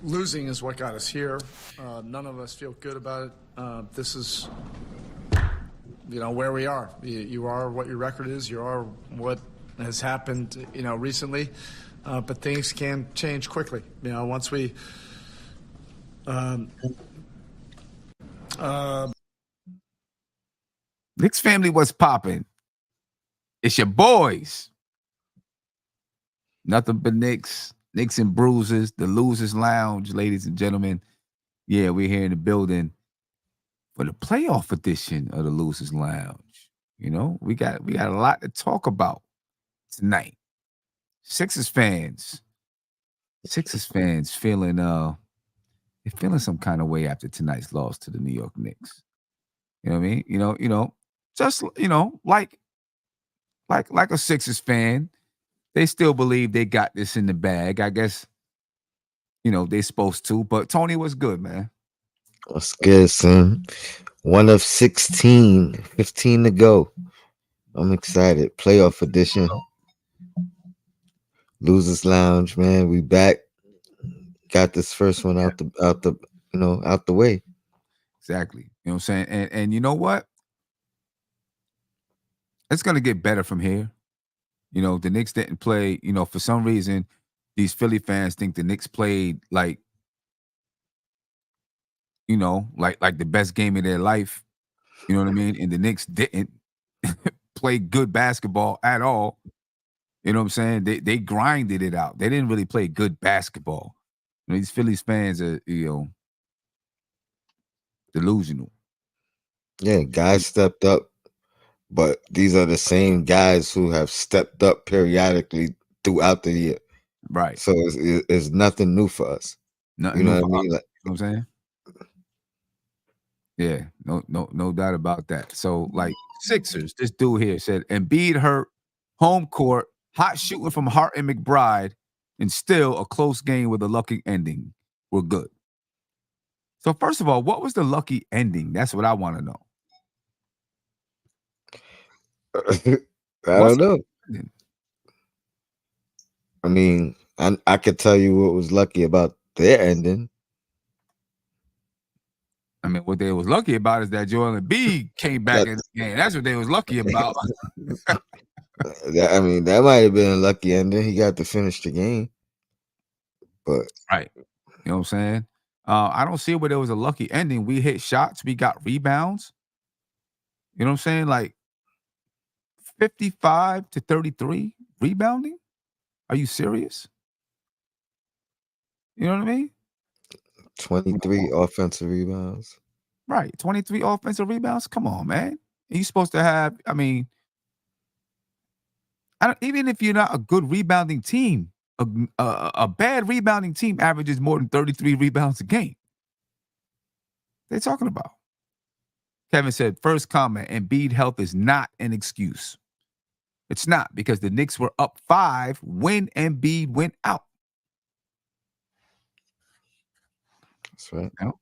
Losing is what got us here. None of us feel good about it. This is, where we are. You are what your record is. You are what has happened, recently. But things can change quickly. Once we. Knicks family was popping. It's your boys. Nothing but Knicks. Knicks and Bruises, the Losers Lounge, ladies and gentlemen. Yeah, we're here in the building for the playoff edition of the Losers Lounge. We got a lot to talk about tonight. Sixers fans feeling they're feeling some kind of way after tonight's loss to the New York Knicks. You know what I mean? Just like a Sixers fan, they still believe they got this in the bag. I guess they're supposed to. But Tony, what's good, man? What's good, son? 1 of 16, 15 to go. I'm excited. Playoff edition. Losers Lounge, man. We back. Got this first one out the way. Exactly. You know what I'm saying? And you know what? It's gonna get better from here. The Knicks didn't play, for some reason, these Philly fans think the Knicks played like the best game of their life. You know what I mean? And the Knicks didn't play good basketball at all. You know what I'm saying? They grinded it out. They didn't really play good basketball. These Phillies fans are, delusional. Yeah, guys stepped up, but these are the same guys who have stepped up periodically throughout the year. Right. So it's nothing new for us. Nothing new for us. You know what I'm saying? Yeah, no doubt about that. So, like, Sixers, this dude here said Embiid hurt, home court, hot shooting from Hart and McBride, and still a close game with a lucky ending. We're good. So, first of all, what was the lucky ending? That's what I want to know. I don't know. I mean, I could tell you what was lucky about their ending. I mean, what they was lucky about is that Joel Embiid came back in the game. That's what they was lucky about. I mean, that might have been a lucky ending. He got to finish the game. But right. You know what I'm saying? I don't see where there was a lucky ending. We hit shots. We got rebounds. You know what I'm saying? Like 55 to 33 rebounding? Are you serious? You know what I mean? 23 offensive rebounds. Right. 23 offensive rebounds? Come on, man. You're supposed to have, even if you're not a good rebounding team, a bad rebounding team averages more than 33 rebounds a game. They're talking about. Kevin said, first comment, Embiid health is not an excuse. It's not, because the Knicks were up 5 when Embiid went out. That's right. You know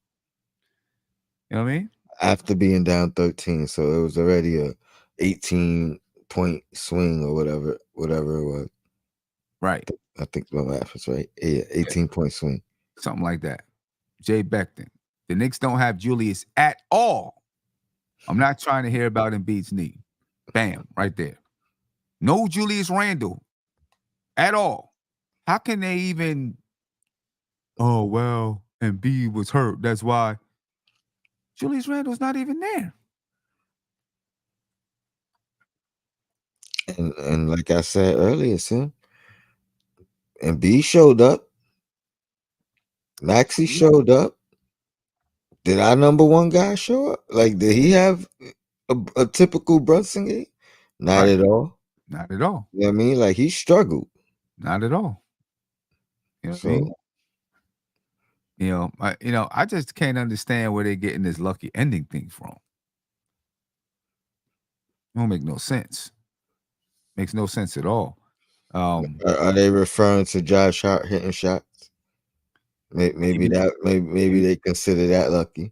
what I mean? After being down 13, so it was already a 18-point swing or whatever it was. Right. I think my math is right. Yeah, 18-point swing. Something like that. Jay Beckton. The Knicks don't have Julius at all. I'm not trying to hear about Embiid's knee. Bam, right there. No Julius Randle at all. How can they even, oh, well, Embiid was hurt. That's why. Julius Randle's not even there. And like I said earlier, Sim, Embiid showed up. Maxey showed up. Did our number one guy show up? Like, did he have a typical Brunson game? Not at all. Not at all. You know what I mean? Like, he struggled. Not at all. You know what I mean? I just can't understand where they're getting this lucky ending thing from. It don't make no sense. Makes no sense at all. Are they referring to Josh Hart hitting shots? Maybe they consider that lucky.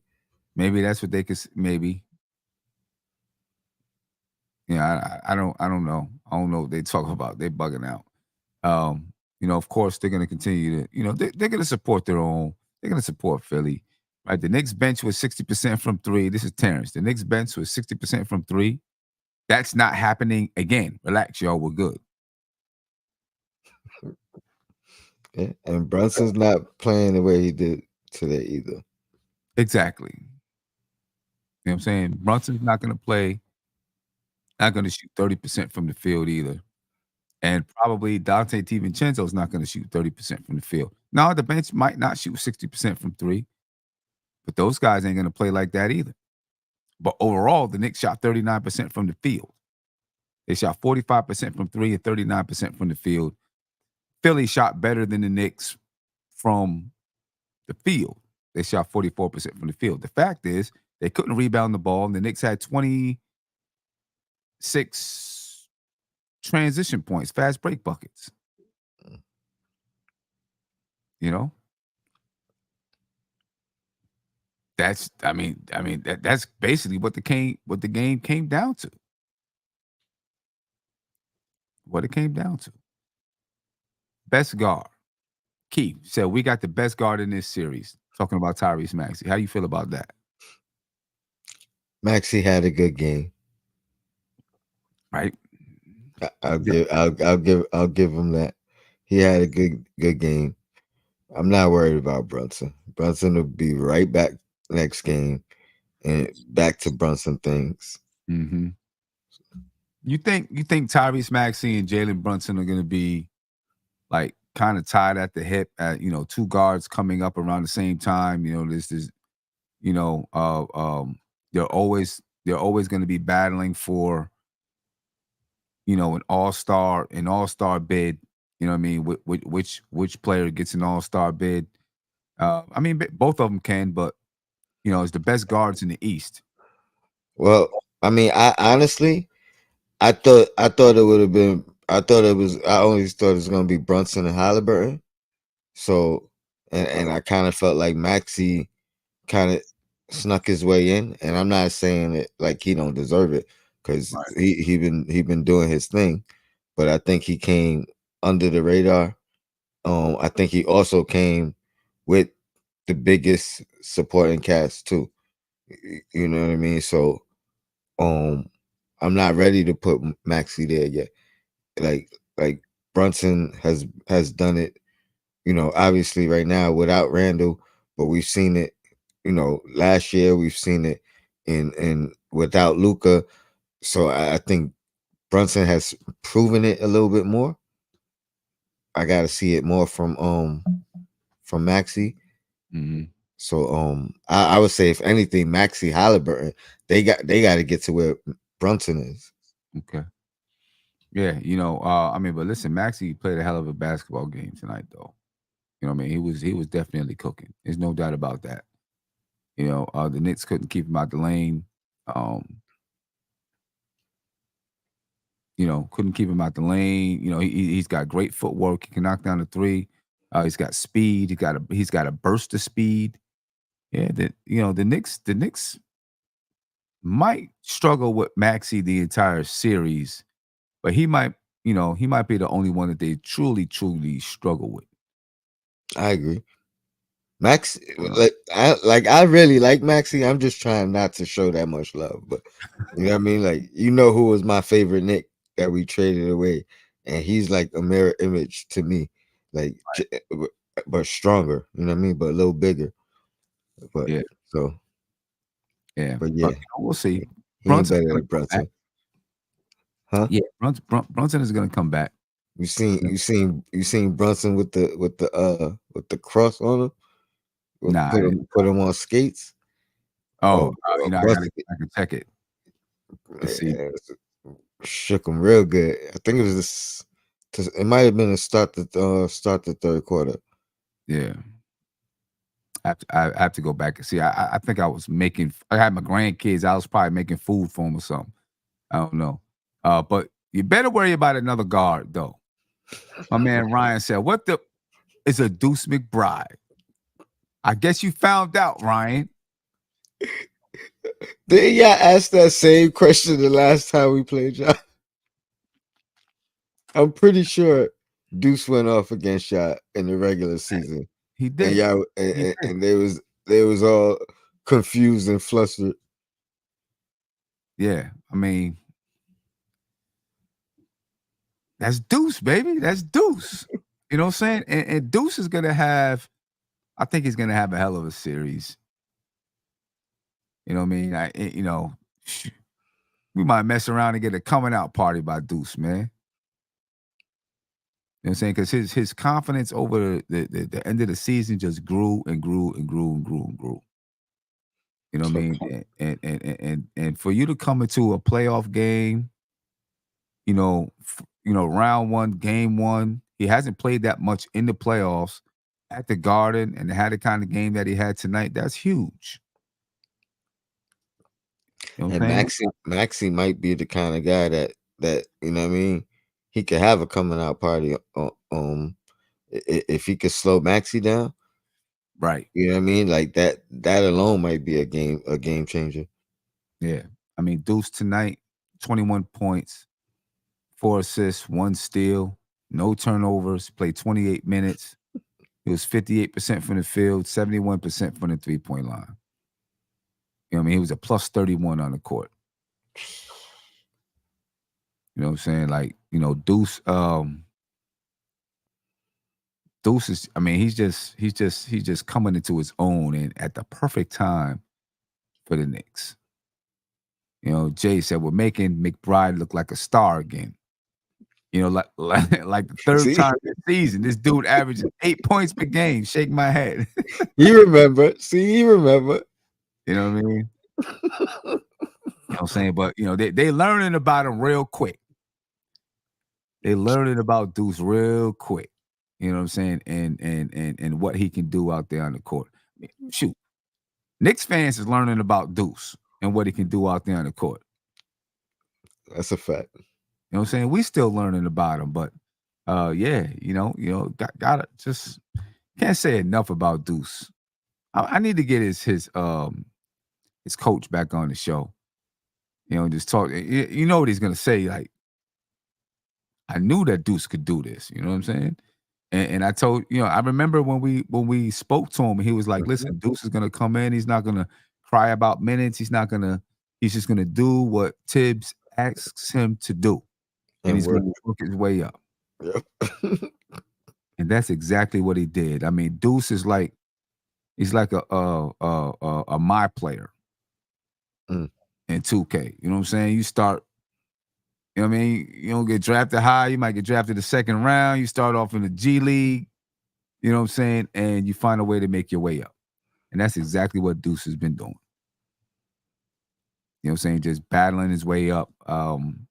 Maybe that's what they could. Maybe. Yeah, I don't know. I don't know what they talk about. They bugging out. of course, they're going to continue to, they're going to support their own. They're going to support Philly. Right. The Knicks bench was 60% from three. This is Terrence. The Knicks bench was 60% from three. That's not happening again. Relax, y'all. We're good. Yeah. And Brunson's not playing the way he did today either. Exactly. You know what I'm saying? Brunson's not going to play, not going to shoot 30% from the field either. And probably Dante DiVincenzo is not going to shoot 30% from the field. Now, the bench might not shoot 60% from three, but those guys ain't going to play like that either. But overall, the Knicks shot 39% from the field. They shot 45% from three and 39% from the field. Philly shot better than the Knicks from the field. They shot 44% from the field. The fact is, they couldn't rebound the ball, and the Knicks had 26 transition points, fast break buckets. That's that's basically what the game came down to. What it came down to. Best guard. Keith said we got the best guard in this series. Talking about Tyrese Maxey. How you feel about that? Maxey had a good game. Right. I'll give him that. He had a good game. I'm not worried about Brunson. Brunson will be right back next game and back to Brunson things. Mm-hmm. You think Tyrese Maxey and Jalen Brunson are going to be like kind of tied at the hip at two guards coming up around the same time? They're always going to be battling for an all-star bid. You know what I mean? Which player gets an all-star bid? Both of them can, but it's the best guards in the East. Well, I honestly, I thought it would have been. I always thought it was going to be Brunson and Halliburton. So, and I kind of felt like Maxey kind of snuck his way in, and I'm not saying it like he don't deserve it because he been doing his thing, but I think he came under the radar. I think he also came with the biggest supporting cast too. You know what I mean? So, I'm not ready to put Maxey there yet. Like Brunson has done it. Obviously right now without Randall, but we've seen it. Last year we've seen it in without Luka. So I think Brunson has proven it a little bit more. I got to see it more from Maxey. Mm-hmm. So I would say if anything, Maxey, Halliburton, they got to get to where Brunson is. Okay. Yeah, but listen, Maxey played a hell of a basketball game tonight, though. You know what I mean? He was definitely cooking. There's no doubt about that. The Knicks couldn't keep him out the lane. Couldn't keep him out the lane. He's got great footwork. He can knock down the three. He's got speed. He's got a burst of speed. Yeah, the Knicks might struggle with Maxey the entire series, but he might be the only one that they truly, truly struggle with. I agree. Max, I really like Maxey. I'm just trying not to show that much love, but you know what I mean. Like who was my favorite Knick that we traded away, and he's like a mirror image to me, like but stronger. You know what I mean, but a little bigger. But yeah, so yeah, but yeah, we'll see. He ain't better than Brunson, huh? Yeah, Brunson is gonna come back. You seen Brunson with the cross on him. Nah, put him on skates. I can check it. Let's see. Shook him real good. I think it was this. It might have been to start the third quarter. Yeah, I have to go back and see. I think I had my grandkids. I was probably making food for them or something. I don't know. But you better worry about another guard though. My man Ryan said, "What the is a Deuce McBride?" I guess you found out, Ryan. Did y'all ask that same question the last time we played y'all? I'm pretty sure Deuce went off against y'all in the regular season, He and did. y'all He did. and they was all confused and flustered. Yeah, I mean, that's Deuce, baby. That's Deuce. You know what I'm saying? And Deuce is gonna have. I think he's gonna have a hell of a series. You know what I mean? We might mess around and get a coming out party by Deuce, man. You know what I'm saying? Because his confidence over the end of the season just grew and grew and grew and grew and grew. You know what I mean? And for you to come into a playoff game, round one, game one, he hasn't played that much in the playoffs at the Garden and had the kind of game that he had tonight. That's huge. You know what And I'm saying? Maxey might be the kind of guy that you know what I mean. He could have a coming out party. If he could slow Maxey down, Right. you know what I mean. Like that alone might be a game changer. Yeah. I mean, Deuce tonight, 21 points, 4 assists, 1 steal, no turnovers, played 28 minutes. He was 58% from the field, 71% from the 3-point line. You know what I mean? He was a plus 31 on the court. You know what I'm saying? Like, Deuce, Deuce is, I mean, he's just coming into his own and at the perfect time for the Knicks. Jay said we're making McBride look like a star again. Like the third See? time this season, this dude averages 8 points per game. Shake my head. You remember? See, you remember? You know what I mean? You know what I'm saying? But they learning about him real quick. They learning about Deuce real quick. You know what I'm saying? And what he can do out there on the court. Shoot. Knicks fans is learning about Deuce and what he can do out there on the court. That's a fact. You know what I'm saying? We still learning about him, but yeah, gotta just can't say enough about Deuce. I need to get his coach back on the show. Just talk. You know what he's gonna say? Like, I knew that Deuce could do this. You know what I'm saying? And I told I remember when we spoke to him, he was like, "Listen, Deuce is gonna come in. He's not gonna cry about minutes. He's just gonna do what Tibbs asks him to do, and he's gonna work his way up." Yep. And that's exactly what he did. I mean, Deuce is like he's like a my player in 2K. You know what I'm saying? You start. You know what I mean? You don't get drafted high. You might get drafted the second round. You start off in the G League. You know what I'm saying? And you find a way to make your way up. And that's exactly what Deuce has been doing. You know what I'm saying? Just battling his way up. And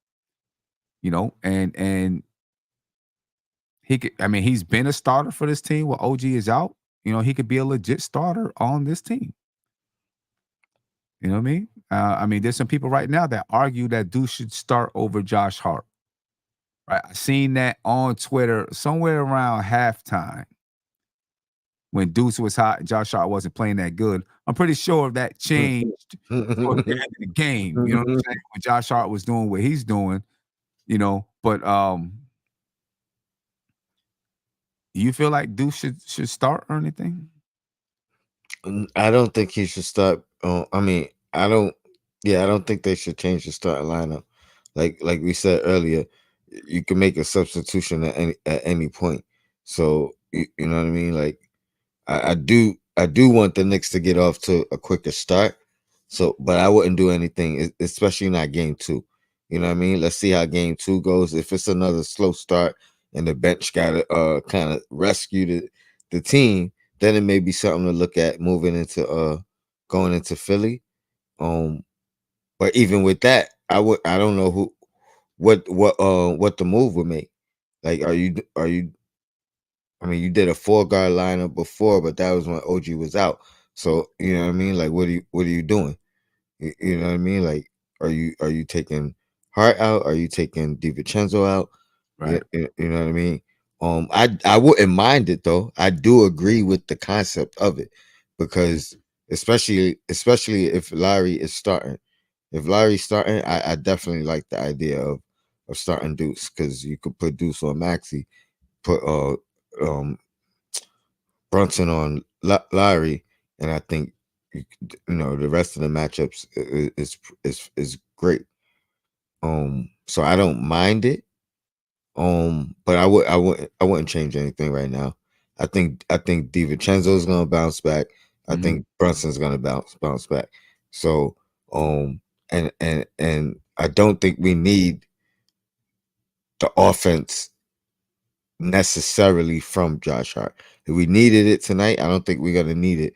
he could, I mean, he's been a starter for this team while OG is out. He could be a legit starter on this team. You know what I mean? There's some people right now that argue that Deuce should start over Josh Hart. Right? I seen that on Twitter somewhere around halftime when Deuce was hot, Josh Hart wasn't playing that good. I'm pretty sure that changed toward the end of the game. You know what I'm saying? When Josh Hart was doing what he's doing, But you feel like Deuce should start or anything? I don't think he should start. I mean, I don't think they should change the starting lineup. Like we said earlier, you can make a substitution at any point. So you know what I mean. Like I do want the Knicks to get off to a quicker start. So, but I wouldn't do anything, especially not game 2. You know what I mean? Let's see how game 2 goes. If it's another slow start and the bench got to kind of rescue the team, then it may be something to look at moving into going into Philly. But even with that, I don't know what the move would make. Like, are you? I mean, you did a 4-guard lineup before, but that was when OG was out. So you know what I mean. Like, what are you doing? You know what I mean? Like, are you taking Hart out? Are you taking DiVincenzo out? Right. You know what I mean? I wouldn't mind it though. I do agree with the concept of it because especially if Larry is starting. If Larry's starting, I definitely like the idea of starting Deuce because you could put Deuce on Maxey put Brunson on Larry, and I think the rest of the matchups is great. So I don't mind it. But I wouldn't change anything right now. I think DiVincenzo is gonna bounce back. I think Brunson's gonna bounce back. So and I don't think we need the offense necessarily from Josh Hart. If we needed it tonight, I don't think we're gonna need it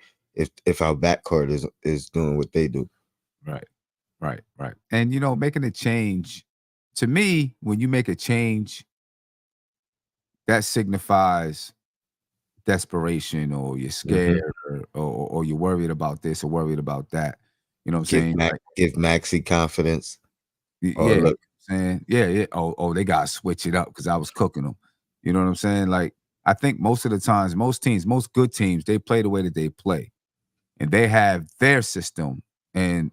if our backcourt is doing what they do. Right. And making a change, to me, when you make a change, that signifies desperation, or you're scared, or you're worried about this or worried about that. You know what I'm saying? Give Maxey confidence. Yeah, look, saying yeah. Oh, they gotta switch it up because I was cooking them. You know what I'm saying? Like, I think most of the times, most teams, most good teams, they play the way that they play, and they have their system and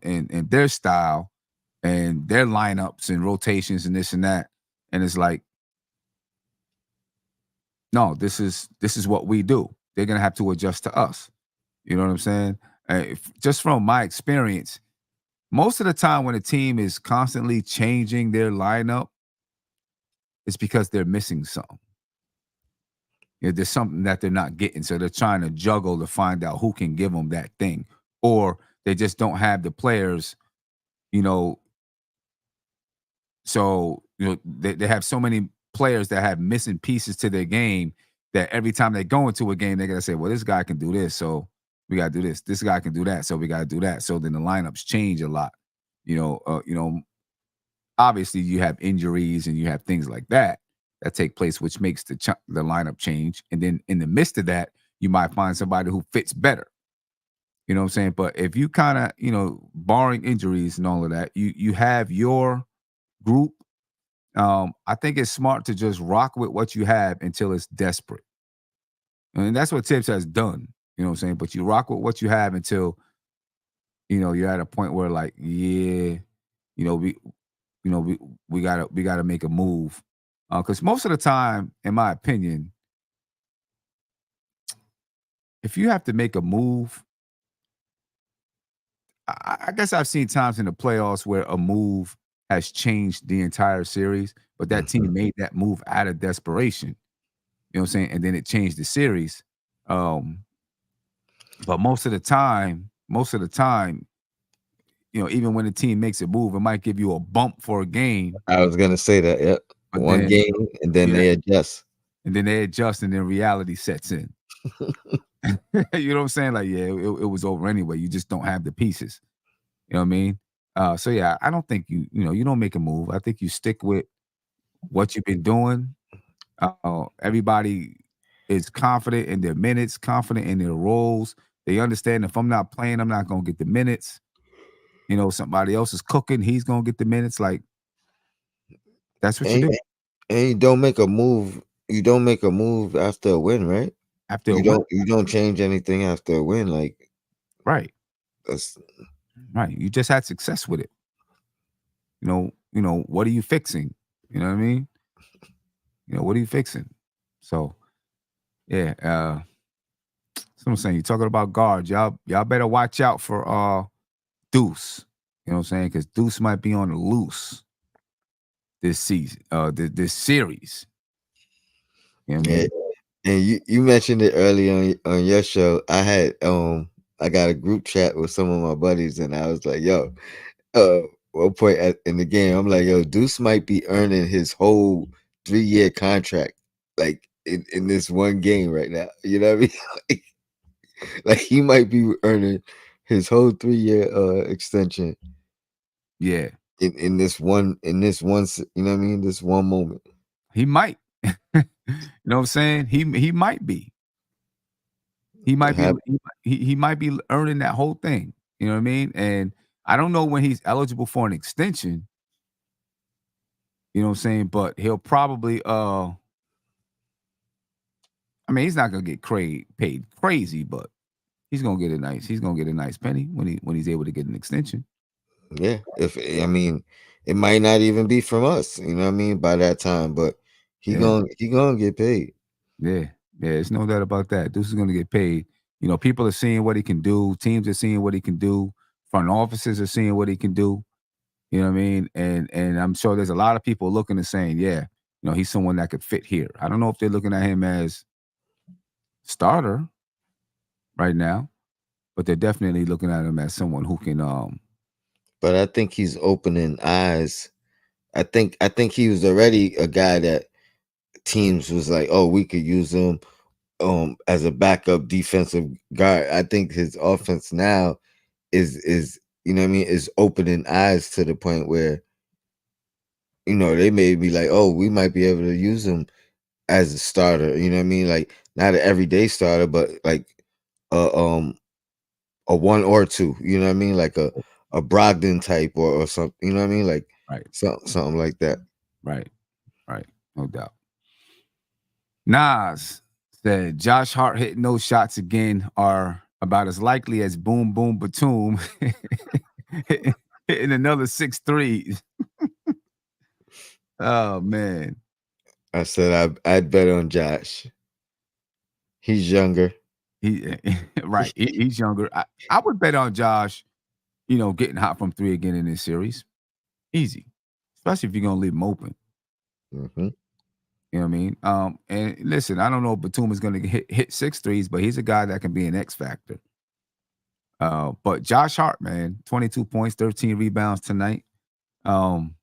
their style and their lineups and rotations and this and that. And it's like, no, this is what we do. They're gonna have to adjust to us. You know what I'm saying? Just from my experience, most of the time when a team is constantly changing their lineup, it's because they're missing something. There's something that they're not getting, so they're trying to juggle to find out who can give them that thing, or they just don't have the players. So they have so many players that have missing pieces to their game that every time they go into a game, they're gonna say, "Well, this guy can do this, so we gotta do this. This guy can do that, so we gotta do that." So then the lineups change a lot. Obviously you have injuries and you have things like that take place, which makes the lineup change. And then in the midst of that, you might find somebody who fits better. You know what I'm saying? But if you kind of, barring injuries and all of that, you have your group. I think it's smart to just rock with what you have until it's desperate. And that's what Tibbs has done. You know what I'm saying? But you rock with what you have until, you're at a point where, like, yeah, we gotta make a move. Because most of the time, in my opinion, if you have to make a move, I guess I've seen times in the playoffs where a move has changed the entire series, but that team made that move out of desperation. You know what I'm saying? And then it changed the series. But most of the time, even when the team makes a move, it might give you a bump for a game. I was gonna say that. Yep. But one then, game, and then they adjust. And then reality sets in. You know what I'm saying? Like, yeah, it was over anyway. You just don't have the pieces. You know what I mean? So yeah, I don't think you don't make a move. I think you stick with what you've been doing. Everybody is confident in their minutes, confident in their roles. They understand if I'm not playing, I'm not gonna get the minutes. Somebody else is cooking, he's gonna get the minutes. Like, that's what you do. And you don't make a move. You don't make a move after a win, right? After you don't change anything after a win, like, right. That's right. You just had success with it. What are you fixing? You know what I mean? What are you fixing? So, yeah. So I'm saying, you're talking about guards. Y'all better watch out for Deuce. You know what I'm saying? Because Deuce might be on the loose this season, this series. You know what I mean? And you mentioned it earlier on your show. I got a group chat with some of my buddies, and I was like, yo, one point in the game, I'm like, yo, Deuce might be earning his whole 3-year contract, like, in this one game right now. You know what I mean? like he might be earning his whole 3-year extension. Yeah. In this one, you know what I mean? This one moment. He might. You know what I'm saying? He might be. He might be. He might be earning that whole thing. You know what I mean? And I don't know when he's eligible for an extension. You know what I'm saying? But he'll probably I mean, he's not gonna get paid crazy, but he's gonna get a nice penny when he's able to get an extension. Yeah. It might not even be from us, you know what I mean, by that time, but he gonna get paid. Yeah, it's no doubt about that. Deuce is going to get paid. You know, people are seeing what he can do. Teams are seeing what he can do. Front offices are seeing what he can do. You know what I mean? And I'm sure there's a lot of people looking and saying, yeah, you know, he's someone that could fit here. I don't know if they're looking at him as starter right now, but they're definitely looking at him as someone who can. But I think he's opening eyes. I think he was already a guy that teams was like, oh, we could use him as a backup defensive guard. I think his offense now is you know what I mean, is opening eyes to the point where, you know, they may be like, oh, we might be able to use him as a starter. You know what I mean? Like not an everyday starter, but like a a one or two. You know what I mean? Like a Brogdon type or something. You know what I mean? Like Right, something like that. right, right. No doubt. Nas said Josh Hart hitting those shots again are about as likely as Boom Boom Batum hitting another 6 threes. Oh man. I said I'd bet on Josh. He's younger. He right. He's younger. I would bet on Josh, you know, getting hot from three again in this series. Easy. Especially if you're gonna leave him open. Hmm. You know what I mean? And listen, I don't know if Batum is gonna hit 6 threes, but he's a guy that can be an X factor. But Josh Hart, man, 22 points, 13 rebounds tonight. Um,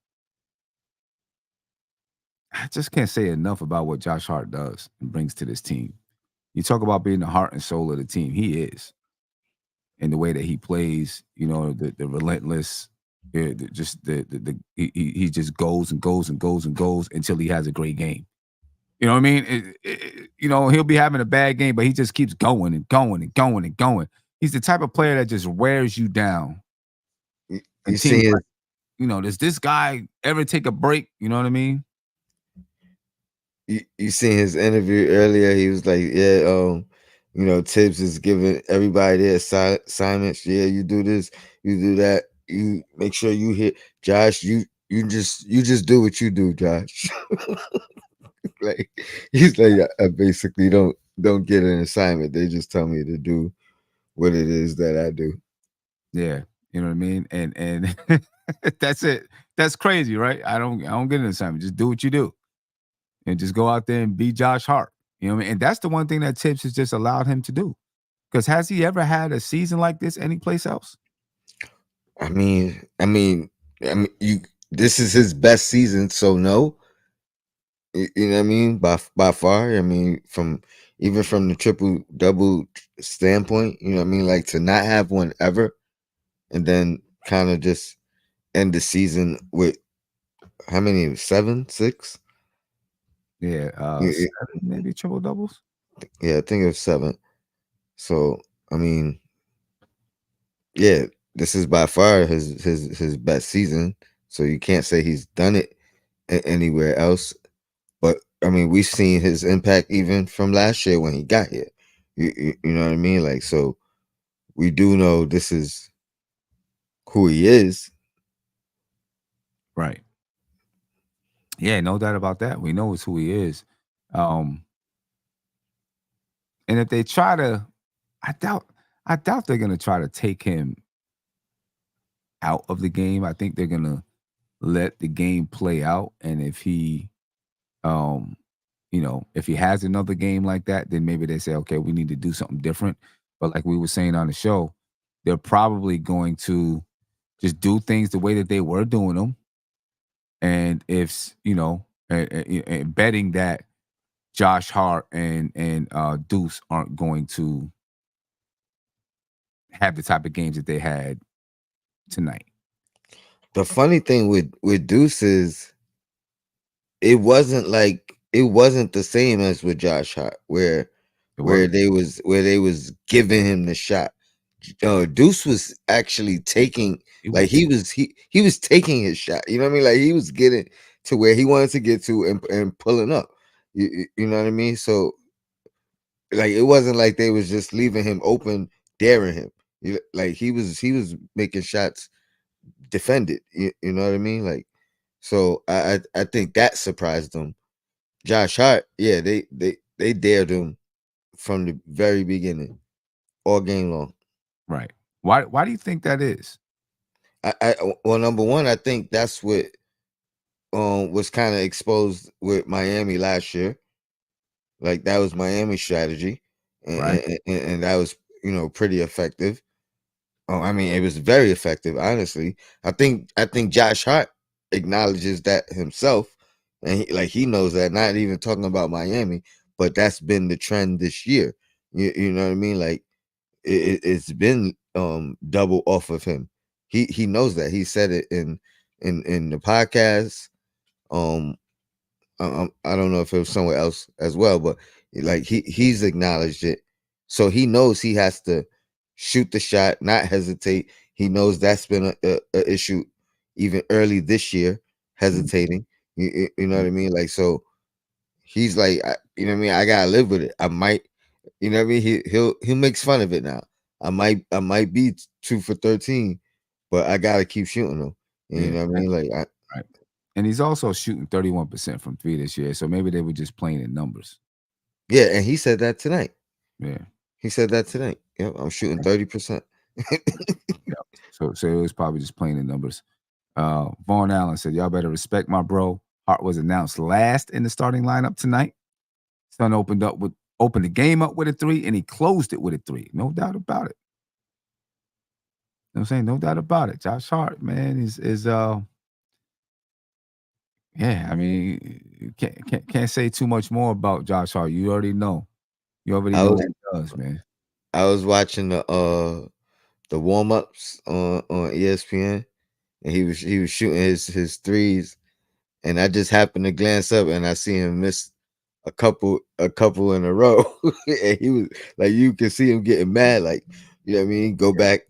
I just can't say enough about what Josh Hart does and brings to this team. You talk about being the heart and soul of the team. He is. And the way that he plays, you know, the relentless, just he just goes and goes and goes and goes until he has a great game. You know what I mean? You know, he'll be having a bad game, but he just keeps going and going and going and going. He's the type of player that just wears you down. You And teams see his like, you know, does this guy ever take a break? You know what I mean? you seen his interview earlier. He was like, yeah, you know, Tibbs is giving everybody their assignments. Yeah, you do this, you do that. You make sure you hit Josh. You just do what you do, Josh. Like he's like, I basically don't get an assignment. They just tell me to do what it is that I do. Yeah. You know what I mean? And that's it. That's crazy, right? I don't get an assignment. Just do what you do. And just go out there and be Josh Hart. You know what I mean? And that's the one thing that Tibbs has just allowed him to do. Because has he ever had a season like this anyplace else? I mean, I mean, I mean, you. This is his best season, so no. You know what I mean? By far. I mean, from even from the triple double standpoint, you know what I mean? Like to not have one ever, and then kind of just end the season with how many? 7, 6? Yeah, Yeah, 7 maybe triple doubles. yeah, I think it was 7. So I mean, yeah, this is by far his best season. So you can't say he's done it anywhere else. But I mean, we've seen his impact even from last year when he got here. You know what I mean? Like, so we do know this is who he is. Right. Yeah, no doubt about that. We know it's who he is. Um, and if they try to, I doubt, I doubt they're gonna try to take him out of the game. I think they're gonna let the game play out. And if he, um, you know, if he has another game like that, then maybe they say, okay, we need to do something different. But like we were saying on the show, they're probably going to just do things the way that they were doing them. And if you know, and betting that Josh Hart and Deuce aren't going to have the type of games that they had tonight. The funny thing with Deuce is it wasn't the same as with Josh Hart, where It wasn't. they was giving him the shot. Deuce was actually taking, It like was. he was taking his shot. You know what I mean? Like he was getting to where he wanted to get to and pulling up. You know what I mean? So like it wasn't like they was just leaving him open, daring him. Like he was making shots defended. You know what I mean? Like so I think that surprised them. Josh Hart, yeah, they they dared him from the very beginning, all game long. Right. Why do you think that is? Well, number one, I think that's what was kind of exposed with Miami last year. Like that was Miami's strategy, Right. and that was pretty effective. I mean, it was very effective, honestly. I think Josh Hart acknowledges that himself, and he knows that. Not even talking about Miami, but that's been the trend this year. You know what I mean? Like it's been double off of him. He knows that. He said it in the podcast. Um, I don't know if it was somewhere else as well, but like he's acknowledged it, so he knows he has to shoot the shot, not hesitate. He knows that's been a issue even early this year, hesitating. You know what I mean? Like so, he's like, you know what I mean? I gotta live with it. I might, you know what I mean? He makes fun of it now. I might be 2 for 13, but I gotta keep shooting them. You Yeah. know what I mean? Like Right. And he's also shooting 31% from 3 this year. So maybe they were just playing in numbers. yeah, and he said that tonight. Yeah. He said that tonight. Yep, I'm shooting 30%. Yeah. So it was probably just playing in numbers. Vaughn Allen said, y'all better respect my bro. Hart was announced last in the starting lineup tonight. Son opened the game up with a 3, and he closed it with a 3. No doubt about it. You know what I'm saying? No doubt about it. Josh Hart, man, is yeah, I mean, can't say too much more about Josh Hart. You already know. You already I know was what he does, man. I was watching the warm-ups on ESPN, and he was shooting his threes, and I just happened to glance up and I see him miss a couple in a row. And he was like, you can see him getting mad, like, you know what I mean? Go back,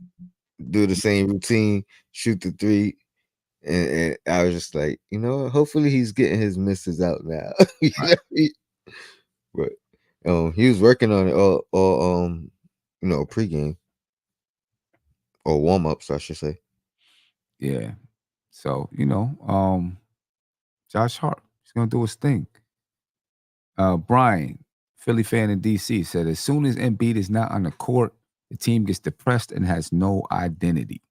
do the same routine, shoot the three. And I was just like, hopefully he's getting his misses out now. You know what I mean? But he was working on it all pregame or warm-ups, I should say. Yeah. So, Josh Hart, he's gonna do his thing. Brian, Philly fan in DC, said as soon as Embiid is not on the court, the team gets depressed and has no identity.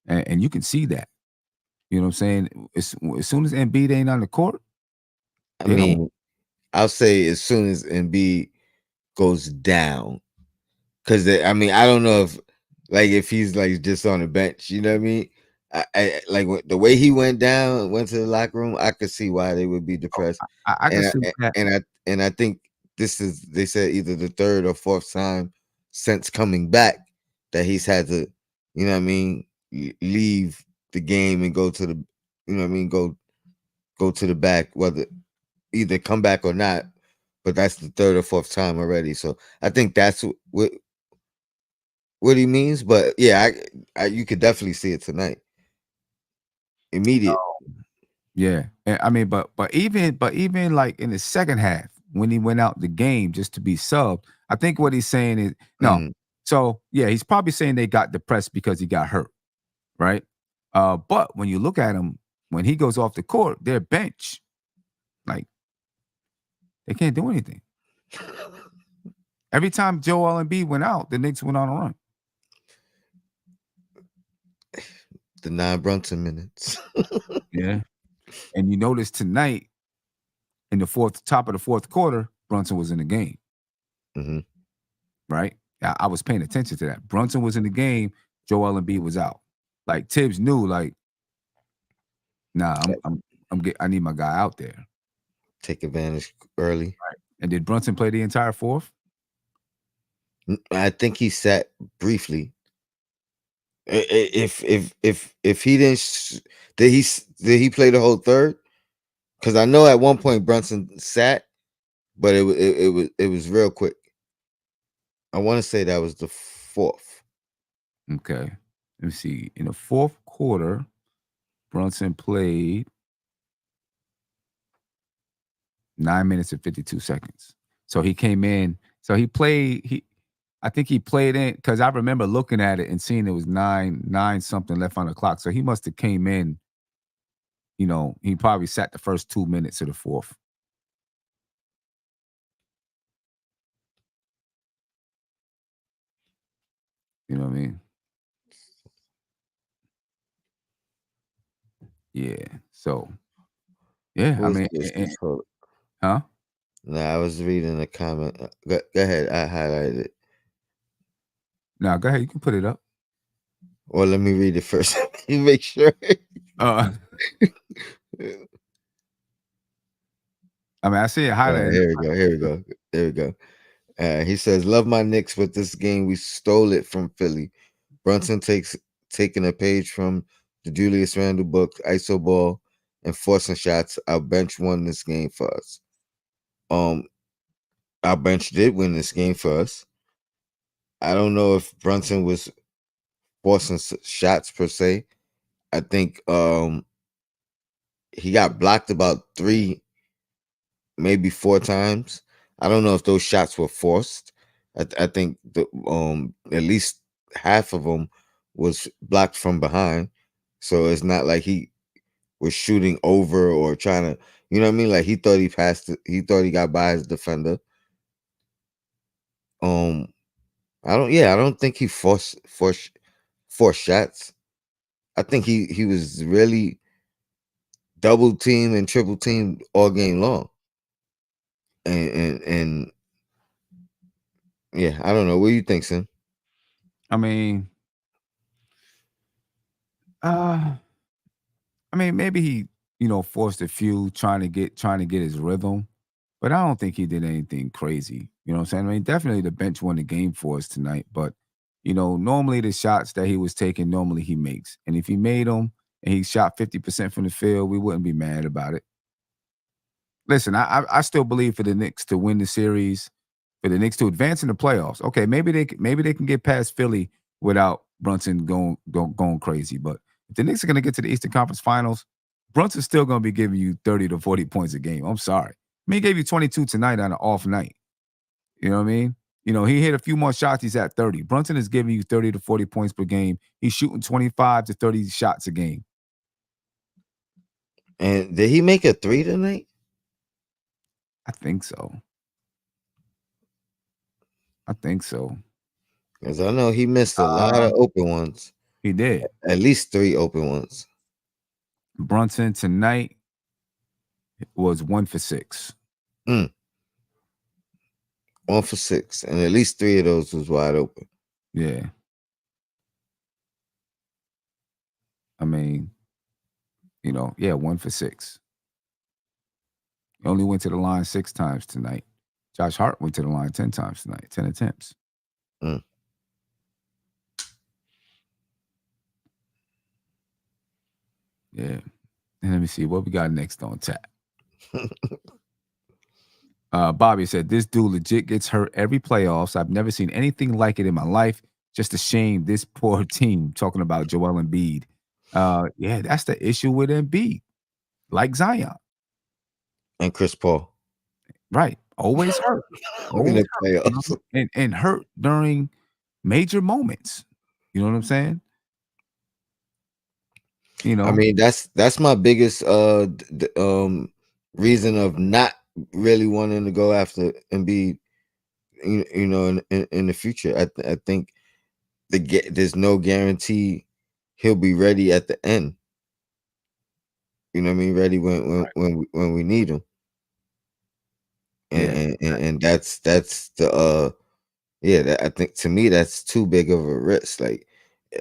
And you can see that. You know what I'm saying? As soon as Embiid ain't on the court, I they don't. mean, I'll say as soon as Embiid goes down, because I mean, I don't know if he's like just on the bench, you know what I mean? I like the way he went to the locker room. I could see why they would be depressed, I can and see I, that. and I think they said either the third or fourth time since coming back that he's had to, you know what I mean, leave the game and go to the, you know what I mean, go to the back, whether either come back or not. But that's the third or fourth time already. So I think that's what he means. But yeah, you could definitely see it tonight. Immediate. Yeah. And I mean, but even like in the second half, when he went out the game just to be subbed, I think what he's saying is no. Mhm. So yeah, he's probably saying they got depressed because he got hurt, right? But when you look at him, when he goes off the court, they're bench. Like they can't do anything. Every time Joel Embiid went out, the Knicks went on a run. The 9 Brunson minutes. Yeah. And you notice tonight in the top of the fourth quarter, Brunson was in the game, Mhm. right? I was paying attention to that. Brunson was in the game, Joel Embiid was out. Like Tibbs knew, like, nah, I need my guy out there. Take advantage early. Right. And did Brunson play the entire fourth? I think he sat briefly. If he didn't, did he play the whole third? Because I know at one point Brunson sat, but it was real quick. I want to say that was the fourth. Okay. Let me see. In the fourth quarter, Brunson played 9 minutes and 52 seconds. So he came in. So I think he played in because I remember looking at it and seeing it was nine something left on the clock. So he must have came in, he probably sat the first 2 minutes of the fourth. You know what I mean? Yeah. So, yeah, I Who is mean, this? Hold huh? No, I was reading a comment. Go ahead. I highlighted it. Now, go ahead. You can put it up. Well, let me read it first. You make sure. I mean, I see it highlighted. Here we go. Here we go. There we go. He says, "Love my Knicks, but this game we stole it from Philly. Brunson taking a page from the Julius Randle book, ISO ball, and forcing shots. Our bench won this game for us. Um, our bench did win this game for us. I don't know if Brunson was forcing shots per se. I think he got blocked about 3, maybe 4 times. I don't know if those shots were forced. I think the at least half of them was blocked from behind. So it's not like he was shooting over or trying to, you know what I mean? Like he thought he passed it, he thought he got by his defender. Um I don't think he forced shots. I think he was really double team and triple team all game long. And yeah, I don't know. What do you think, Sim? I mean, maybe he, forced a few trying to get his rhythm, but I don't think he did anything crazy. You know what I'm saying? I mean, definitely the bench won the game for us tonight, but normally the shots that he was taking, normally he makes, and if he made them and he shot 50% from the field, we wouldn't be mad about it. Listen, I still believe for the Knicks to win the series, for the Knicks to advance in the playoffs. Okay, maybe they can get past Philly without Brunson going crazy. But if the Knicks are going to get to the Eastern Conference Finals, Brunson's still going to be giving you 30 to 40 points a game. I'm sorry. I mean, he gave you 22 tonight on an off night. You know what I mean? He hit a few more shots. He's at 30. Brunson is giving you 30 to 40 points per game. He's shooting 25 to 30 shots a game. And did he make a 3 tonight? I think so. Because I know he missed a lot of open ones. He did. At least 3 open ones. Brunson tonight was 1 for 6. 1 for 6. And at least 3 of those was wide open. Yeah. I mean, 1 for 6. He only went to the line 6 times tonight. Josh Hart went to the line 10 times tonight, 10 attempts. Yeah. And let me see what we got next on tap. Bobby said, this dude legit gets hurt every playoffs. I've never seen anything like it in my life. Just a shame this poor team, talking about Joel Embiid. Yeah, that's the issue with Embiid. Like Zion. And Chris Paul. Right. Always hurt. Always hurt. And hurt during major moments. You know what I'm saying? I mean, that's my biggest reason of not really wanting to go after Embiid. In the future, I think there's no guarantee he'll be ready at the end. You know what I mean? Ready when we need him. And that's the I think to me that's too big of a risk. Like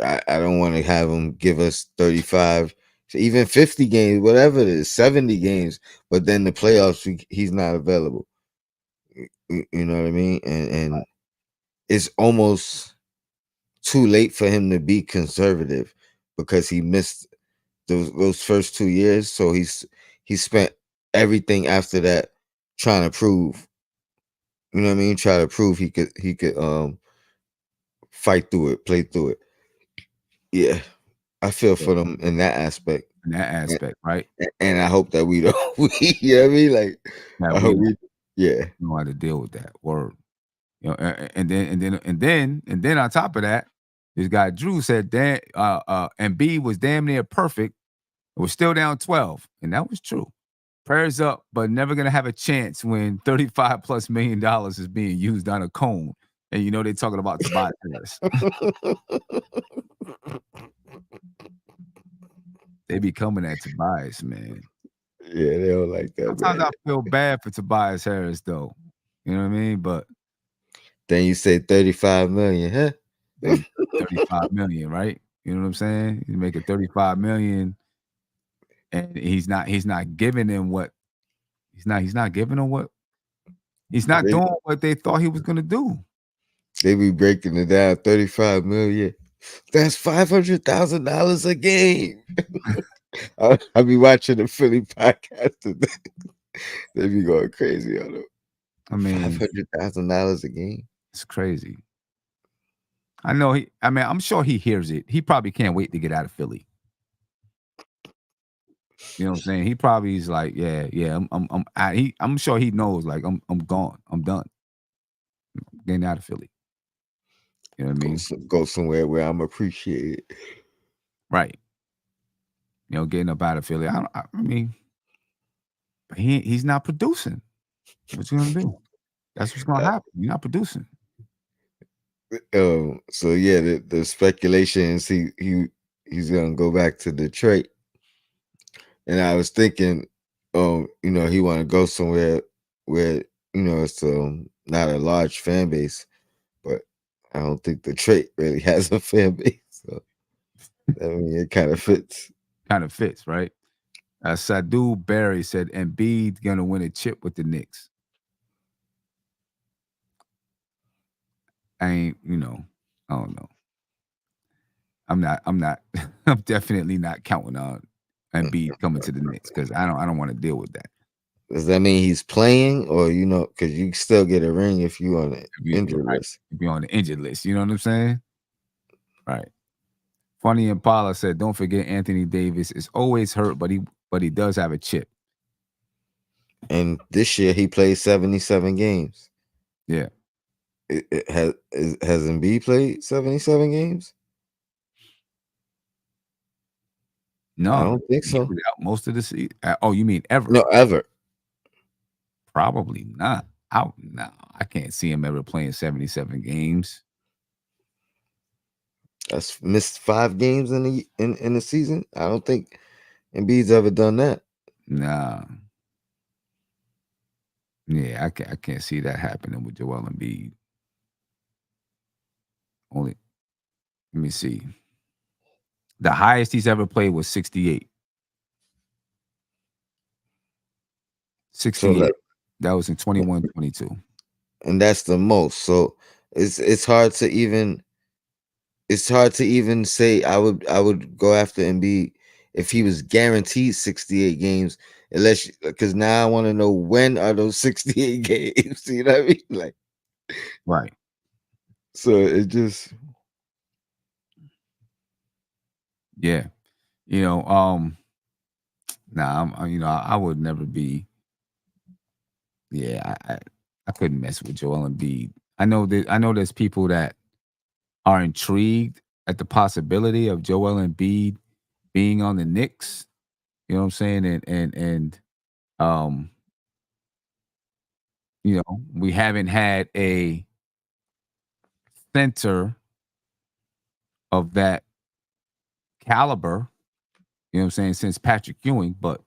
I don't want to have him give us 35, even 50 games, whatever it is, 70 games, but then the playoffs he's not available. You know what I mean? And it's almost too late for him to be conservative because he missed those first 2 years. So he spent everything after that trying to prove, you know what I mean? Try to prove he could fight through it, play through it. Yeah. I feel for them in that aspect. Right? And I hope that we don't you know what I mean? Like I hope we know how to deal with that word. And then on top of that, this guy Drew said that Embiid was damn near perfect. It was still down 12, and that was true. Prayers up, but never gonna have a chance when $35+ million is being used on a cone. And you know they're talking about Tobias Harris. They be coming at Tobias, man. Yeah, they don't like that. Sometimes Man. I feel bad for Tobias Harris, though. You know what I mean? But then you say 35 million, huh? then 35 million, right? You know what I'm saying? He's making 35 million, and he's not giving them what he's not giving them what he's not doing what they thought he was gonna do. They be breaking it down. 35 million. That's $500,000 a game. I'll be watching the Philly podcast today. They be going crazy on it. I mean, $500,000 a game. It's crazy. I know I'm sure he hears it. He probably can't wait to get out of Philly. You know what I'm saying? He probably is like, yeah. I'm sure he knows. Like, I'm gone. I'm done. I'm getting out of Philly. You know what I mean? Go somewhere where I'm appreciated. Right. You know, getting up out of Philly. I mean, he's not producing. What you gonna do? That's what's gonna happen. You're not producing. So yeah, the speculation is he's gonna go back to Detroit. And I was thinking, you know, he want to go somewhere where, you know, it's not a large fan base, but I don't think Detroit really has a fan base. So I mean, it kind of fits. Kind of fits, right? Sadu Barry said Embiid gonna win a chip with the Knicks. I don't know. I'm I'm definitely not counting on Embiid coming to the Knicks because I don't want to deal with that. Does that mean he's playing, or you know, because you still get a ring if you on the injured list? If you're on the injured list, you know what I'm saying? Right. Funny Impala said, "Don't forget Anthony Davis is always hurt, but he does have a chip." And this year he played 77 games. Yeah. Has Embiid played 77 games? No, I don't think so. Most of the season. Oh, you mean ever? No, ever. Probably not. No, I can't see him ever playing 77 games. That's missed 5 games in the season. I don't think Embiid's ever done that. Nah. Yeah, I can't see that happening with Joel Embiid. Let me see. The highest he's ever played was 68. 68. That was in 21-22. And that's the most. So it's hard to even say I would go after Embiid if he was guaranteed 68 games, unless because now I want to know when are those 68 games. You know what I mean? Like, right. So it just you know, I would never be. Yeah, I couldn't mess with Joel Embiid. I know there's people that are intrigued at the possibility of Joel Embiid being on the Knicks. You know what I'm saying? And you know, we haven't had a center of that caliber, you know what I'm saying, since Patrick Ewing, but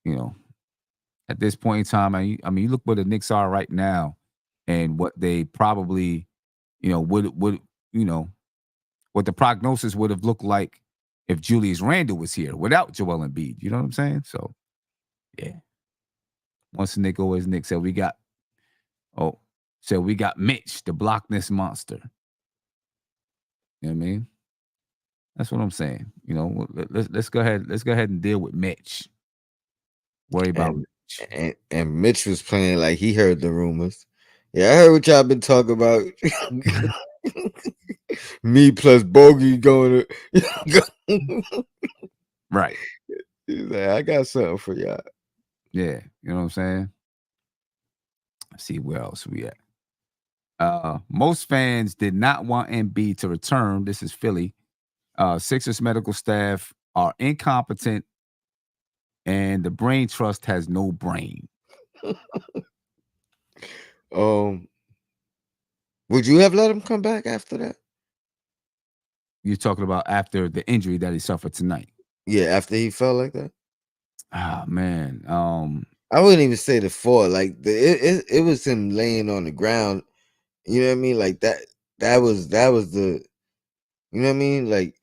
you know, at this point in time, I mean, you look where the Knicks are right now and what they probably, you know, would you know, what the prognosis would have looked like if Julius Randle was here without Joel Embiid. You know what I'm saying? So, yeah. Once Nick always Nick said we got Mitch, the blockness monster. You know what I mean? That's what I'm saying. You know, let's go ahead and deal with Mitch. Worry about Mitch. And Mitch was playing like he heard the rumors. Yeah, I heard what y'all been talking about. Me plus Bogey going to right. He's like, I got something for y'all. Yeah, you know what I'm saying? Let's see where else we at. Most fans did not want Embiid to return. This is Philly. Sixers medical staff are incompetent, and the brain trust has no brain. Would you have let him come back after that? You're talking about after the injury that he suffered tonight. Yeah, after he fell like that. Ah, man. I wouldn't even say the fall. Like it was him laying on the ground. You know what I mean? Like that. That was the. You know what I mean? Like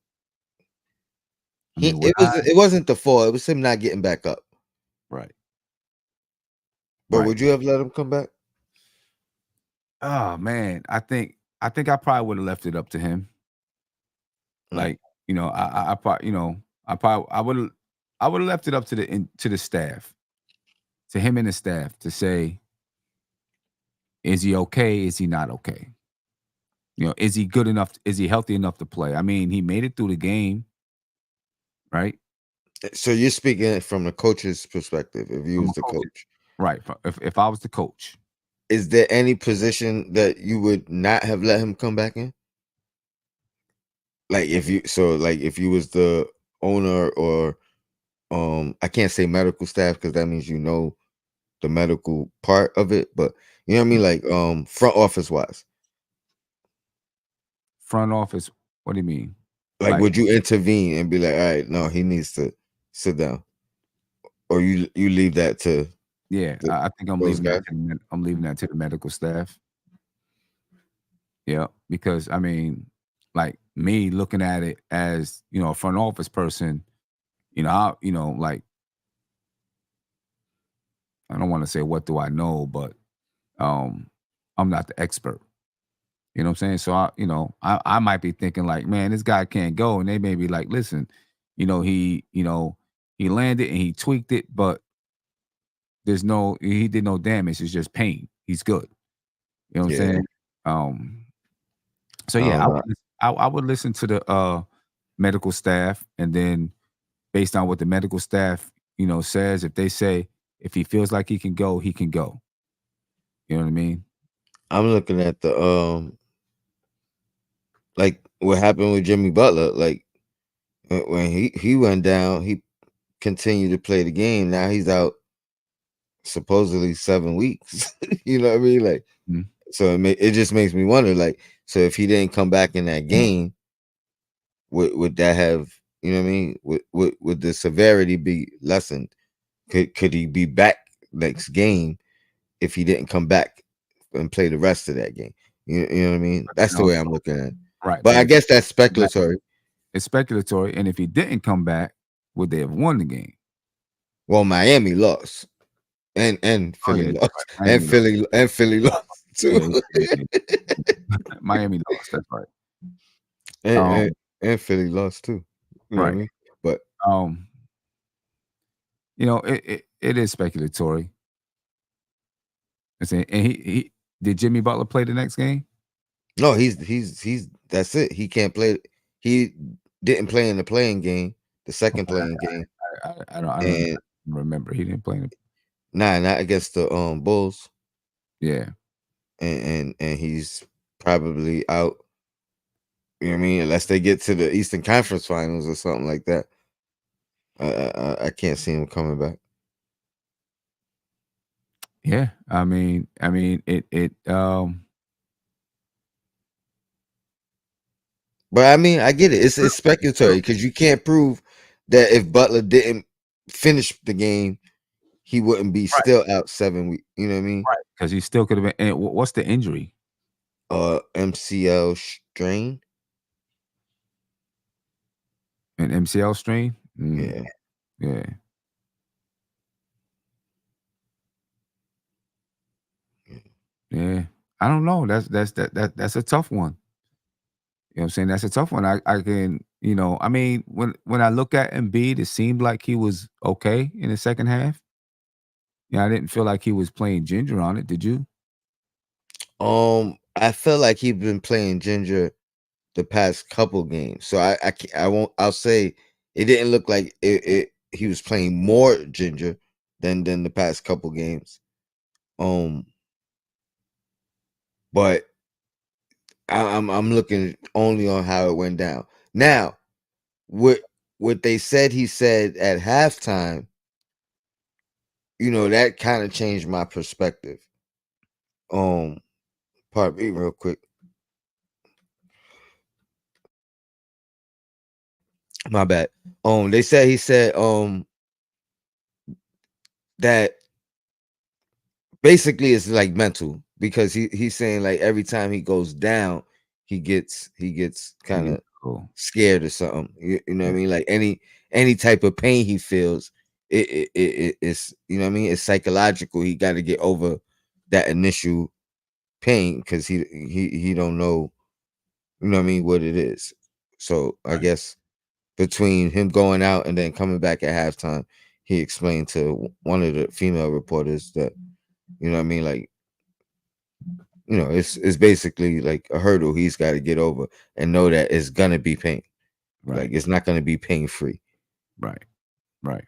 I mean, what it wasn't the fall. It was him not getting back up. right. But Right. would you have let him come back? Oh man, I think I probably would have left it up to him. Like, I probably, I would have left it up to the staff, to him and the staff, to say, is he okay? Is he not okay? Is he good enough? Is he healthy enough to play? I mean, he made it through the game, right? So you're speaking from the coach's perspective. If you From was a the coach, coach, right? If I was the coach, is there any position that you would not have let him come back in? Like if you was the owner or I can't say medical staff because that means the medical part of it, but you know what I mean, like front office wise. front office. What do you mean? Like Like, would you intervene and be like, all right, no, he needs to sit down? Or you leave that to yeah, I think I'm those leaving that guys? I'm leaving that to the medical staff. Yeah, because I mean, like me looking at it as a front office person, like I don't want to say what do I know, but I'm not the expert. You know what I'm saying? So I might be thinking like, man, this guy can't go, and they may be like, listen, he landed and he tweaked it, but he did no damage. It's just pain. He's good. You know what I'm Yeah, saying? Um, so I yeah, don't know. I would listen to the medical staff, and then based on what the medical staff says, if they say if he feels like he can go, he can go. You know what I mean? I'm looking at the like what happened with Jimmy Butler. Like when he went down, he continued to play the game. Now he's out supposedly 7 weeks. You know what I mean? Like Mhm. so it just makes me wonder. Like so if he didn't come back in that game, would that have you know what I mean? Would the severity be lessened? Could he be back next game if he didn't come back and play the rest of that game? You know what I mean? But That's the way I'm looking at it. right, But but I if he guess that's come back, speculatory. it's speculatory, and if he didn't come back, would they have won the game? Well, Miami lost, and Oh Philly yeah, that's lost, right. Miami lost. and Philly lost too, Yeah, Miami lost. That's right. and, Um, and and Philly lost too. You know what I right. mean? But Um, it is speculatory. And he did Jimmy Butler play the next game? no, he's that's it. He can't play. He didn't play in the playing game, the second Okay, playing game, I don't and remember. He didn't play in the not against the Bulls, yeah. and he's probably out. You know what I mean? Unless they get to the Eastern Conference Finals or something like that, I can't see him coming back. Yeah. It But I mean, I get it. It's speculatory because you can't prove that if Butler didn't finish the game, he wouldn't be right, still out 7 weeks. You know what I mean? right, because he still could have been. And what's the injury? MCL strain. An MCL strain? Yeah. Yeah. Yeah. I don't know. That's a tough one. You know what I'm saying? That's a tough one. I can, I mean, when I look at Embiid, it seemed like he was okay in the second half. Yeah, I didn't feel like he was playing ginger on it. Did you? I feel like he's been playing ginger the past couple games, so I won't. I'll say it didn't look like he was playing more ginger than the past couple games. Um, but I'm looking only on how it went down. Now, what they said he said at halftime, that kind of changed my perspective. Pardon me real quick. My bad. They said he said that basically it's like mental because he's saying like every time he goes down, he gets kind of Cool. scared or something. You know what I Yeah. mean? Like any type of pain he feels, it's you know what I mean. It's psychological. He got to get over that initial pain because he don't know. You know what I mean? What it is. So I Right. guess between him going out and then coming back at halftime, he explained to one of the female reporters that you know what I mean, like it's basically like a hurdle he's got to get over and know that it's gonna be pain. Like Right. it's not gonna be pain free. Right. Right.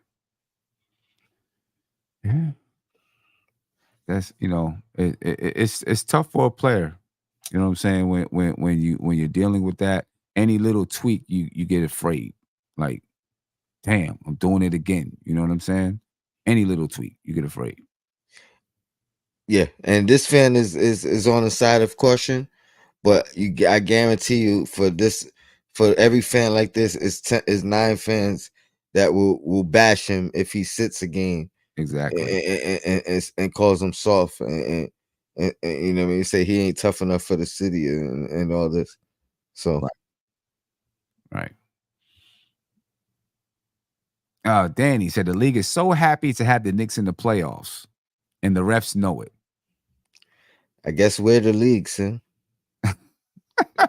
Yeah. That's it's tough for a player. You know what I'm saying? When you're dealing with that, any little tweak you get afraid. Like, damn, I'm doing it again. You know what I'm saying? Any little tweak, you get afraid. Yeah, and this fan is on the side of caution, but I guarantee you for every fan like this is 9 fans that will bash him if he sits a game Exactly. and calls him soft and you know what I mean, say he ain't tough enough for the city and all this. So Right. Right. Danny said the league is so happy to have the Knicks in the playoffs, and the refs know it. I guess we're the league, son,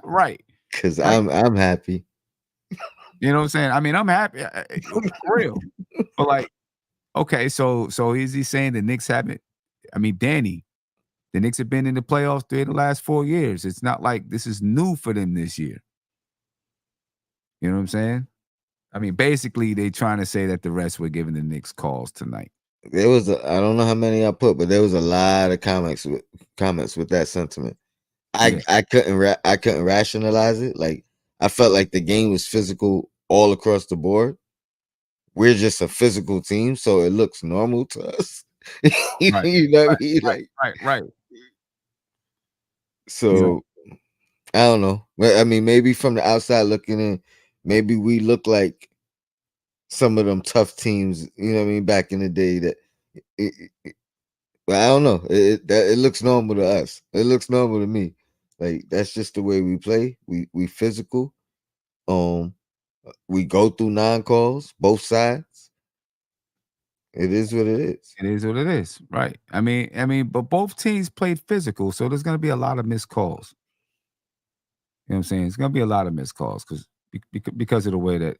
Right. because Right. I'm happy. You know what I'm saying? I mean, I'm happy for real. But like, okay, so is he saying the Knicks haven't? I mean, Danny, the Knicks have been in the playoffs 3 of the last 4 years. It's not like this is new for them this year. You know what I'm saying? I mean, basically, they trying to say that the refs were giving the Knicks calls tonight. There was I don't know how many I put, but there was a lot of comments with that sentiment. Yeah. I couldn't rationalize it. Like I felt like the game was physical all across the board. We're just a physical team, so it looks normal to us. Right. You know what Right. I mean? Like Right. You know, so I don't know. But I mean, maybe from the outside looking in, maybe we look like some of them tough teams. You know what I mean? Back in the day, but I don't know. It looks normal to us. It looks normal to me. Like that's just the way we play. We physical. Um, we go through 9 calls, both sides. It is what it is. it is what it is. Right. But both teams played physical, so there's going to be a lot of missed calls. You know what I'm saying? It's going to be a lot of missed calls because of the way that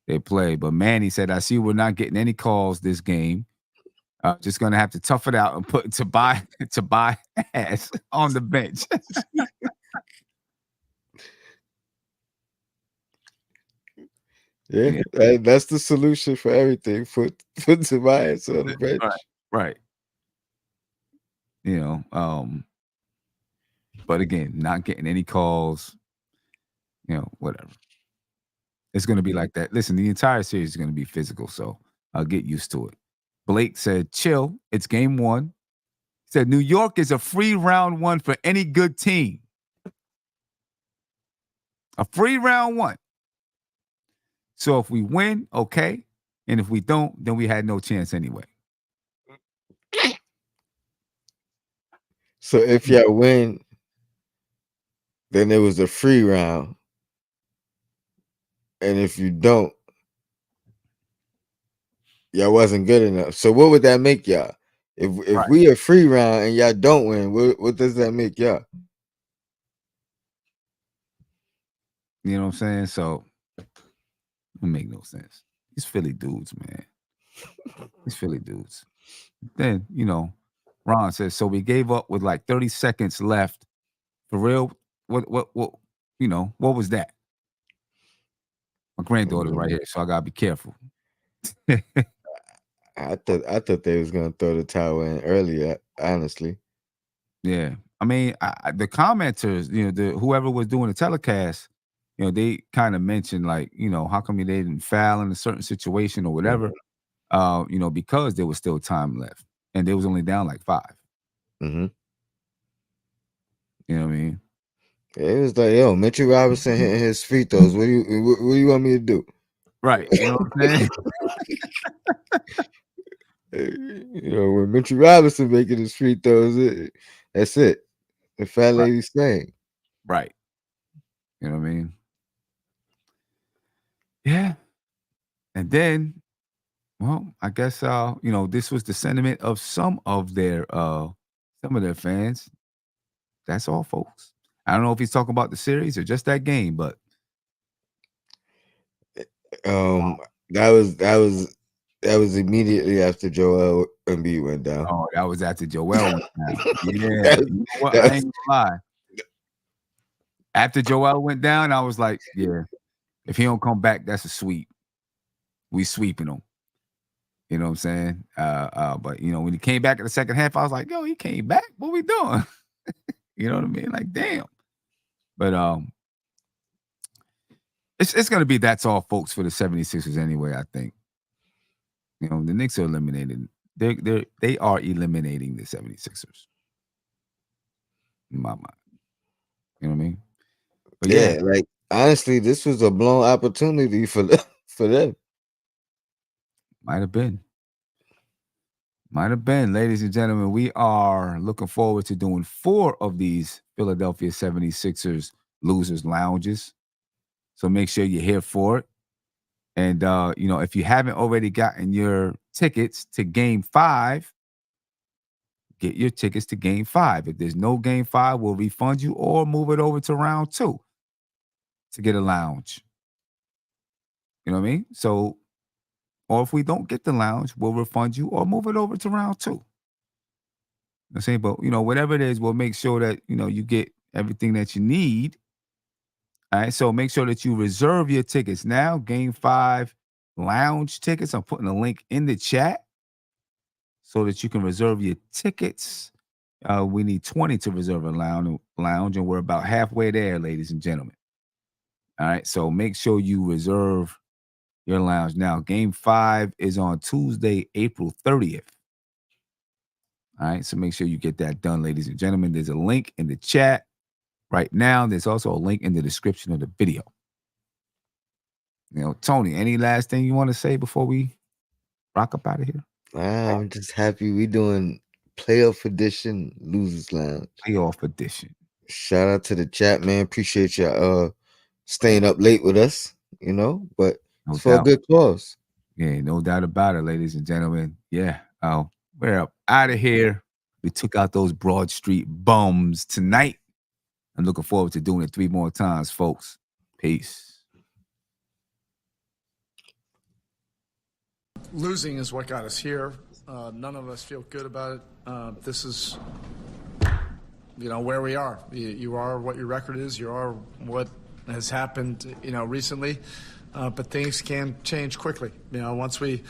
they play. But Manny said, "I see we're not getting any calls this game. Just gonna have to tough it out and put to buy to buy ass on the bench." Yeah, Yeah, that's the solution for everything. Put Tobias on the bench. right, right. But again, not getting any calls. Whatever. It's gonna be like that. Listen, the entire series is gonna be physical, so I'll get used to it. Blake said, "Chill. It's game one." He said, "New York is a free round one for any good team. A free round one. So if we win, okay. And if we don't, then we had no chance anyway." So if y'all win, then it was a free round, and if you don't, y'all wasn't good enough. So what would that make y'all? If Right. we a free round and y'all don't win, what does that make y'all? You know what I'm saying? So it make no sense. These Philly dudes, man. These Philly dudes. Then, Ron says, so we gave up with like 30 seconds left. For real? What was that? My granddaughter's right here, so I gotta be careful. I thought they was gonna throw the towel in earlier. Honestly, Yeah. I mean, the commenters, whoever was doing the telecast, they kind of mentioned like, how come they didn't foul in a certain situation or whatever? Because there was still time left and they was only down like 5. mm-hmm. You know what I mean? It was like, yo, Mitchell Robinson hitting his free throws. What do you want me to do? Right. You know what I'm saying? You know, when Mitchell Robinson making his free throws, that's it. The fat lady saying. Right. You know what I mean? Yeah. And then, well, I guess this was the sentiment of some of their fans. That's all, folks. I don't know if he's talking about the series or just that game, but That was immediately after Joel Embiid went down. oh, that was after Joel went down. Yeah. That- You know what? that I was- ain't gonna lie. After Joel went down, I was like, yeah, if he don't come back, that's a sweep. We sweeping him. You know what I'm saying? But when he came back in the second half, I was like, yo, he came back. What we doing? You know what I mean? Like, damn. But it's gonna be that's all, folks, for the 76ers anyway, I think. The Knicks are eliminated. They are eliminating the 76ers. In my mind. You know what I mean? But yeah, like honestly, this was a blown opportunity for them. Might have been. Ladies and gentlemen. We are looking forward to doing 4 of these Philadelphia 76ers losers lounges. So make sure you're here for it. And if you haven't already gotten your tickets to Game 5, get your tickets to Game 5. If there's no Game 5, we'll refund you or move it over to round 2 to get a lounge. You know what I mean? So, or if we don't get the lounge, we'll refund you or move it over to round 2. You know what I'm saying? But, whatever it is, we'll make sure that, you get everything that you need. All right. So make sure that you reserve your tickets now. Game 5 lounge tickets. I'm putting a link in the chat so that you can reserve your tickets. We need 20 to reserve a lounge, and we're about halfway there, ladies and gentlemen. All right. So make sure you reserve your lounge now. Game 5 is on Tuesday, April 30th. All right. So make sure you get that done, ladies and gentlemen. There's a link in the chat right now. There's also a link in the description of the video. Tony, any last thing you want to say before we rock up out of here? I'm just happy we doing playoff edition losers lounge. Playoff edition. Shout out to the chat, man. Appreciate y'all staying up late with us, but No it's for doubt. a good cause. Yeah, no doubt about it, ladies and gentlemen. Yeah. We're up out of here. We took out those Broad Street bums tonight. I'm looking forward to doing it 3 more times, folks. Peace. Losing is what got us here. None of us feel good about it. This is, where we are. You are what your record is. You are what has happened, recently. But things can change quickly. Once we